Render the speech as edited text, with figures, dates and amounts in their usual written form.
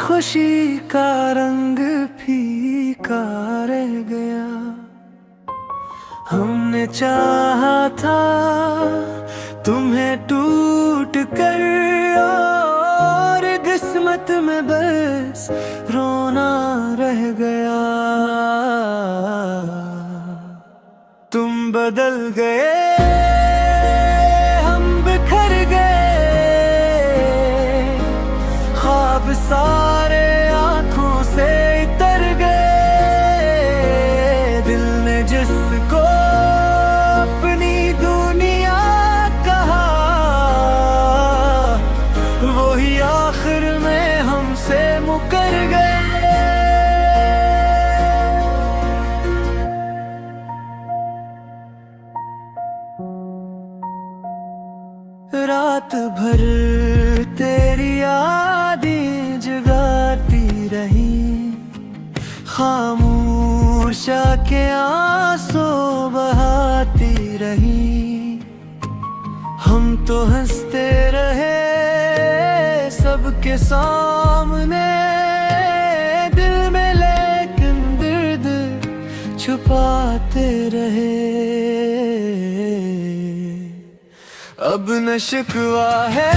खुशी का रंग फीका रह गया। हमने चाहा था तुम्हें टूट कर, और किस्मत में बस रोना रह गया। तुम बदल गए, हम बिखर गए, ख्वाब सारे आंखों से इतर गए। दिल ने जिसको अपनी दुनिया कहा, वही आखिर में हमसे मुकर गए। रात भर तेरी यादें जगाती रही, खामोश के आंसू बहाती रही। हम तो हंसते रहे सबके सामने, दिल में लेकिन दर्द छुपाते रहे। अब न शिकवा है